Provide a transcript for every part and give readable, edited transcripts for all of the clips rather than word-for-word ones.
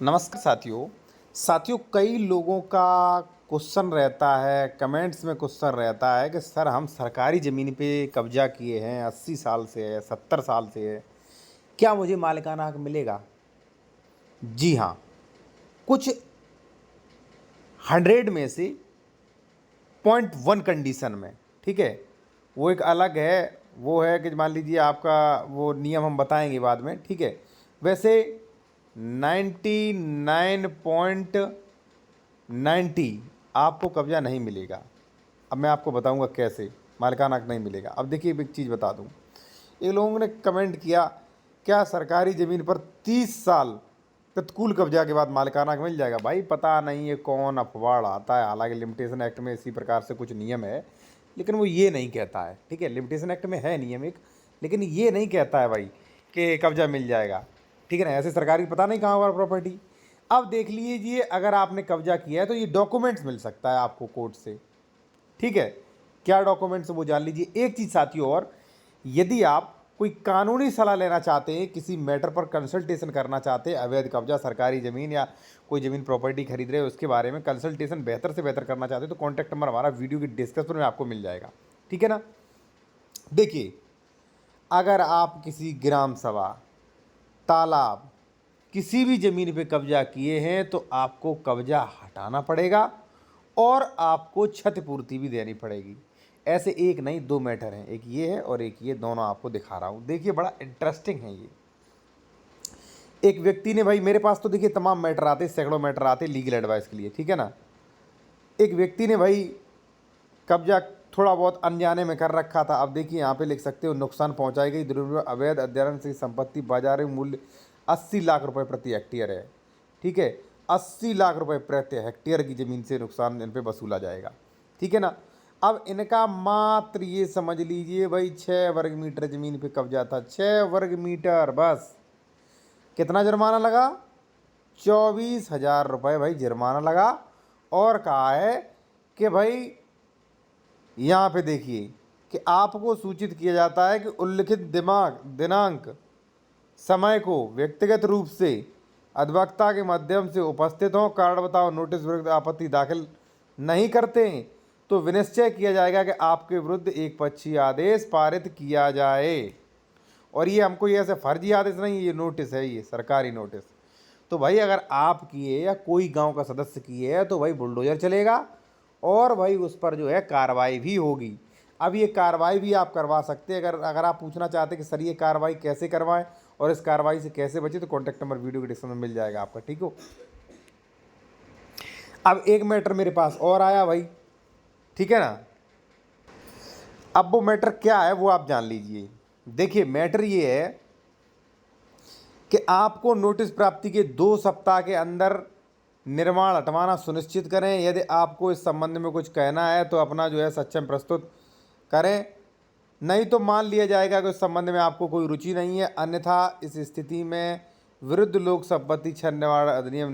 नमस्कार साथियों कई लोगों का क्वेश्चन रहता है, कमेंट्स में क्वेश्चन रहता है कि सर हम सरकारी ज़मीन पे कब्जा किए हैं, 80 साल से है, 70 साल से है, क्या मुझे मालिकाना हक मिलेगा? जी हाँ, कुछ 100 में से 0.1 कंडीशन में, ठीक है? वो एक अलग है, वो है कि मान लीजिए आपका वो नियम हम बताएंगे बाद में, ठीक है? वैसे 99.90 आपको कब्जा नहीं मिलेगा। अब मैं आपको बताऊंगा कैसे मालिकाना हक नहीं मिलेगा। अब देखिए एक चीज़ बता दूं, ये लोगों ने कमेंट किया, क्या सरकारी ज़मीन पर 30 साल प्रतिकूल कब्जा के बाद मालिकाना हक मिल जाएगा? भाई पता नहीं ये कौन अफवाह आता है। हालांकि लिमिटेशन एक्ट में इसी प्रकार से कुछ नियम है, लेकिन वो ये नहीं कहता है, ठीक है? लिमिटेशन एक्ट में है नियम एक, लेकिन ये नहीं कहता है भाई कि कब्जा मिल जाएगा, ठीक है ना? ऐसे सरकारी पता नहीं कहाँ हुआ प्रॉपर्टी। अब देख लीजिए, अगर आपने कब्जा किया है तो ये डॉक्यूमेंट्स मिल सकता है आपको कोर्ट से, ठीक है? क्या डॉक्यूमेंट्स वो जान लीजिए। एक चीज़ साथियों और, यदि आप कोई कानूनी सलाह लेना चाहते हैं, किसी मैटर पर कंसल्टेशन करना चाहते हैं, अवैध कब्जा सरकारी ज़मीन या कोई ज़मीन प्रॉपर्टी खरीद रहे हो उसके बारे में कंसल्टेशन बेहतर से बेहतर करना चाहते हैं, तो कॉन्टैक्ट नंबर हमारा वीडियो की डिस्क्रिप्शन में आपको मिल जाएगा, ठीक है ना? देखिए, अगर आप किसी ग्राम सभा, तालाब, किसी भी ज़मीन पे कब्जा किए हैं तो आपको कब्जा हटाना पड़ेगा और आपको क्षतिपूर्ति भी देनी पड़ेगी। ऐसे एक नहीं, दो मैटर हैं, एक ये है और एक ये, दोनों आपको दिखा रहा हूँ। देखिए बड़ा इंटरेस्टिंग है ये। एक व्यक्ति ने, भाई मेरे पास तो देखिए तमाम मैटर आते हैं, सैकड़ों मैटर आते हैं लीगल एडवाइस के लिए, ठीक है ना? एक व्यक्ति ने भाई कब्जा थोड़ा बहुत अनजाने में कर रखा था। अब देखिए यहाँ पे लिख सकते हो, नुकसान पहुंचाई गई दुर्व्यवहार अवैध अध्ययन से संपत्ति बाजार मूल्य 80 लाख रुपए प्रति हेक्टेयर है, ठीक है? 80 लाख रुपए प्रति हेक्टेयर की ज़मीन से नुकसान इन पे वसूला जाएगा, ठीक है ना? अब इनका मात्र ये समझ लीजिए भाई 6 वर्ग मीटर ज़मीन पे कब्जा था, 6 वर्ग मीटर बस। कितना जुर्माना लगा? 24,000 रुपये भाई जुर्माना लगा। और कहा है कि भाई यहाँ पे देखिए कि आपको सूचित किया जाता है कि उल्लिखित दिनांक समय को व्यक्तिगत रूप से अधिवक्ता के माध्यम से उपस्थित हों, कारण बताओ नोटिस विरुद्ध आपत्ति दाखिल नहीं करते हैं तो विनिश्चय किया जाएगा कि आपके विरुद्ध एक पक्षीय आदेश पारित किया जाए। और ये हमको ये ऐसे फर्जी आदेश नहीं, ये नोटिस है, ये सरकारी नोटिस। तो भाई अगर आप किए या कोई गांव का सदस्य किए है तो भाई बुलडोजर चलेगा और भाई उस पर जो है कार्रवाई भी होगी। अब ये कार्रवाई भी आप करवा सकते हैं। अगर अगर आप पूछना चाहते हैं कि सर ये कार्रवाई कैसे करवाएं और इस कार्रवाई से कैसे बचे, तो कॉन्टैक्ट नंबर वीडियो के डिस्क्रिप्शन में मिल जाएगा आपका, ठीक हो? अब एक मैटर मेरे पास और आया भाई, ठीक है ना? अब वो मैटर क्या है वो आप जान लीजिए। देखिए मैटर ये है कि आपको नोटिस प्राप्ति के 2 सप्ताह के अंदर निर्माण हटवाना सुनिश्चित करें। यदि आपको इस संबंध में कुछ कहना है तो अपना जो है सक्षम प्रस्तुत करें, नहीं तो मान लिया जाएगा कि उस संबंध में आपको कोई रुचि नहीं है। अन्यथा इस स्थिति में विरुद्ध लोक संपत्ति क्षय निवारण अधिनियम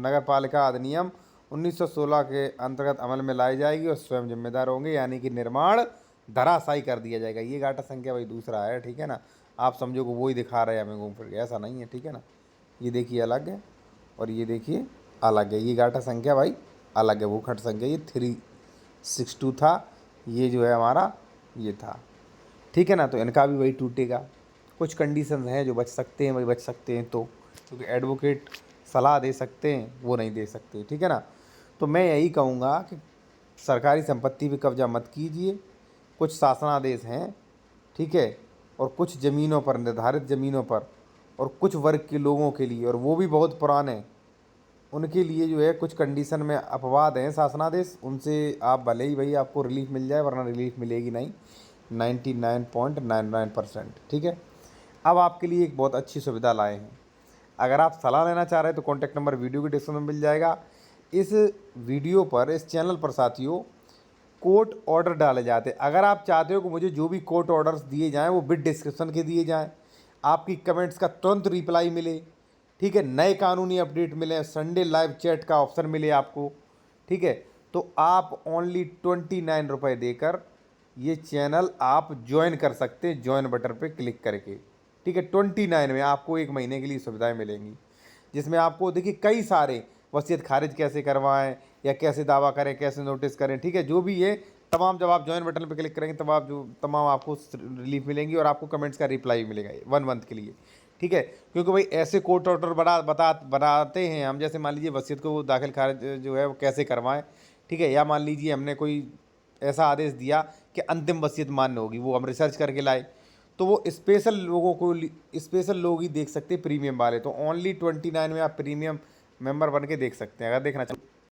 नगर पालिका अधिनियम 1916 के अंतर्गत अमल में लाई जाएगी और स्वयं जिम्मेदार होंगे, यानी कि निर्माण धराशायी कर दिया जाएगा। ये गाटा संख्या भाई दूसरा है, ठीक है ना? आप समझो कि वो ही दिखा रहे हैं हमें घूम फिर के, ऐसा नहीं है, ठीक है ना? ये देखिए अलग है और ये देखिए अलग है। ये गाटा संख्या भाई अलग है, वो खट संख्या ये 362 था, ये जो है हमारा ये था, ठीक है ना? तो इनका भी वही टूटेगा। कुछ कंडीशंस हैं जो बच सकते हैं, वही बच सकते हैं, तो क्योंकि एडवोकेट सलाह दे सकते हैं, वो नहीं दे सकते, ठीक है ना? तो मैं यही कहूँगा कि सरकारी संपत्ति पे कब्जा मत कीजिए। कुछ शासनादेश हैं, ठीक है? और कुछ ज़मीनों पर, निर्धारित ज़मीनों पर और कुछ वर्ग के लोगों के लिए, और वो भी बहुत पुराने, उनके लिए जो है कुछ कंडीशन में अपवाद हैं शासनादेश, उनसे आप भले ही भाई आपको रिलीफ मिल जाए, वरना रिलीफ मिलेगी नहीं 99.99%, ठीक है? अब आपके लिए एक बहुत अच्छी सुविधा लाए हैं। अगर आप सलाह लेना चाह रहे हैं तो कॉन्टैक्ट नंबर वीडियो के डिस्क्रिप्शन में मिल जाएगा। इस वीडियो पर, इस चैनल पर साथियों कोर्ट ऑर्डर डाले जाते हैं। अगर आप चाहते हो कि मुझे जो भी कोर्ट ऑर्डर्स दिए जाएं वो विद डिस्क्रिप्शन के दिए जाएं, आपकी कमेंट्स का तुरंत रिप्लाई मिले, ठीक है? नए कानूनी अपडेट मिले, संडे लाइव चैट का ऑप्शन मिले आपको, ठीक है? तो आप ओनली 29 रुपये देकर ये चैनल आप ज्वाइन कर सकते हैं, ज्वाइन बटन पे क्लिक करके, ठीक है? 29 में आपको 1 महीने के लिए सुविधाएं मिलेंगी। जिसमें आपको देखिए कई सारे वसीयत खारिज कैसे करवाएं या कैसे दावा करें, कैसे नोटिस करें, ठीक है, जो भी ये तमाम, जब आप ज्वाइन बटन पर क्लिक करेंगे तब आप जो तमाम आपको रिलीफ मिलेंगी और आपको कमेंट्स का रिप्लाई भी मिलेगा 1 मंथ के लिए, ठीक है। क्योंकि भाई ऐसे कोर्ट ऑर्डर बनाते हैं हम, जैसे मान लीजिए वसीयत को दाखिल खारिज जो है वो कैसे करवाएं, ठीक है, या मान लीजिए हमने कोई ऐसा आदेश दिया कि अंतिम वसीयत मान्य होगी, वो हम रिसर्च करके लाए, तो वो स्पेशल लोगों को, स्पेशल लोग ही देख सकते हैं, प्रीमियम वाले। तो ओनली 29 में आप प्रीमियम मेंबर बन के देख सकते हैं, अगर देखना चाहें।